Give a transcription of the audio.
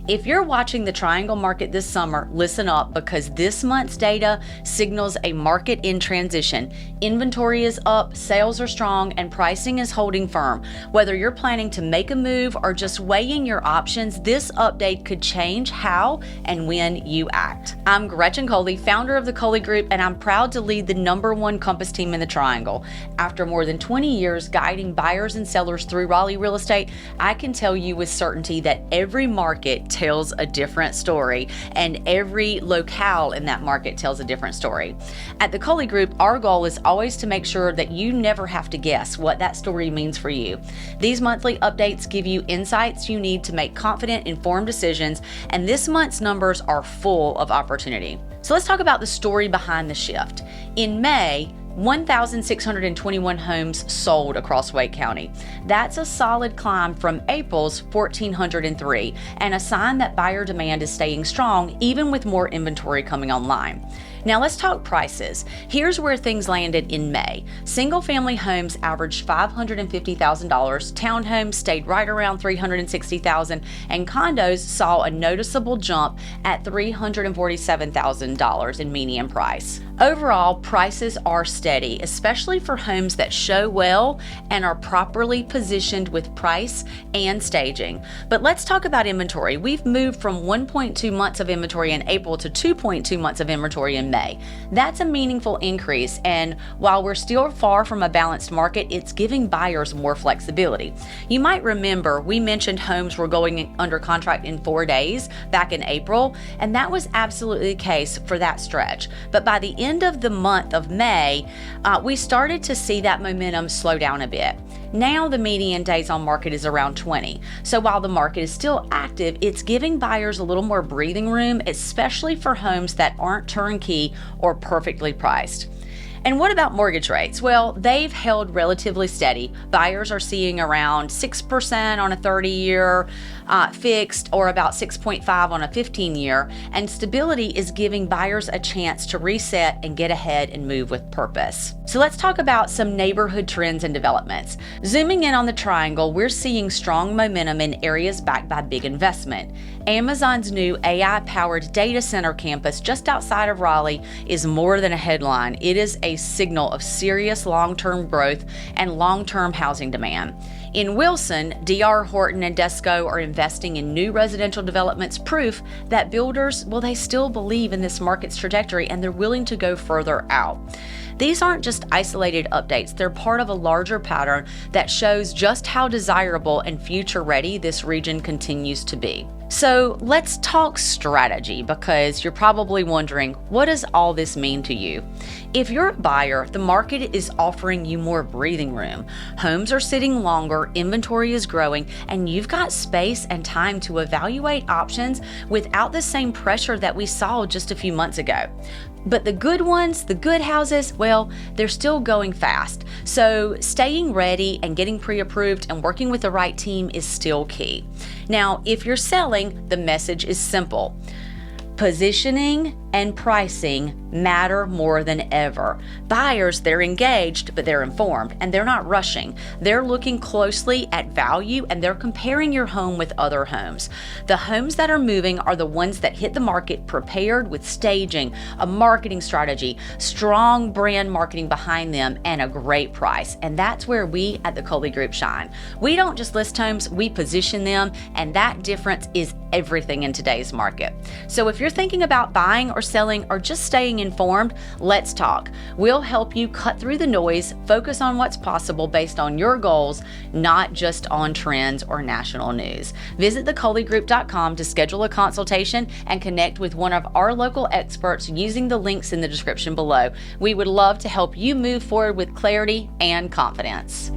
If you're watching the Triangle market this summer, listen up, because this month's data signals a market in transition. Inventory is up, sales are strong, and pricing is holding firm. Whether you're planning to make a move or just weighing your options, this update could change how and when you act. I'm Gretchen Coley, founder of the Coley Group, and I'm proud to lead the #1 Compass team in the Triangle. After more than 20 years guiding buyers and sellers through Raleigh real estate, I can tell you with certainty that every market tells a different story, and every locale in that market tells a different story. At the Coley Group, our goal is always to make sure that you never have to guess what that story means for you. These monthly updates give you insights you need to make confident, informed decisions, and this month's numbers are full of opportunity. So let's talk about the story behind the shift. In May, 1,621 homes sold across Wake County. That's a solid climb from April's 1,403, and a sign that buyer demand is staying strong even with more inventory coming online. Now let's talk prices. Here's where things landed in May. Single-family homes averaged $550,000, townhomes stayed right around $360,000, and condos saw a noticeable jump at $347,000 in median price. Overall, prices are steady, especially for homes that show well and are properly positioned with price and staging. But let's talk about inventory. We've moved from 1.2 months of inventory in April to 2.2 months of inventory in May. That's a meaningful increase, and while we're still far from a balanced market, it's giving buyers more flexibility. You might remember we mentioned homes were going under contract in 4 days back in April, and that was absolutely the case for that stretch. But by the end of the month of May, we started to see that momentum slow down a bit. Now the median days on market is around 20. So while the market is still active, it's giving buyers a little more breathing room, especially for homes that aren't turnkey or perfectly priced. And what about mortgage rates? Well, they've held relatively steady. Buyers are seeing around 6% on a 30-year fixed, or about 6.5 on a 15-year, and stability is giving buyers a chance to reset and get ahead and move with purpose. So let's talk about some neighborhood trends and developments. Zooming in on the Triangle, we're seeing strong momentum in areas backed by big investment. Amazon's new AI-powered data center campus just outside of Raleigh is more than a headline. It is a signal of serious long-term growth and long-term housing demand. In Wilson, D.R. Horton and Desco are investing in new residential developments, proof that builders, well, they still believe in this market's trajectory and they're willing to go further out. These aren't just isolated updates, they're part of a larger pattern that shows just how desirable and future-ready this region continues to be. So let's talk strategy, because you're probably wondering, what does all this mean to you? If you're a buyer, the market is offering you more breathing room. Homes are sitting longer, inventory is growing, and you've got space and time to evaluate options without the same pressure that we saw just a few months ago. But the good ones, the good houses, well, they're still going fast. So staying ready and getting pre-approved and working with the right team is still key. Now, if you're selling, the message is simple. Positioning and pricing matter more than ever. Buyers, they're engaged, but they're informed, and they're not rushing. They're looking closely at value, and they're comparing your home with other homes. The homes that are moving are the ones that hit the market prepared with staging, a marketing strategy, strong brand marketing behind them, and a great price. And that's where we at the Coley Group shine. We don't just list homes, we position them, and that difference is everything in today's market. So if you're thinking about buying or selling or just staying informed, let's talk. We'll help you cut through the noise, focus on what's possible based on your goals, not just on trends or national news. Visit thecoleygroup.com to schedule a consultation and connect with one of our local experts using the links in the description below. We would love to help you move forward with clarity and confidence.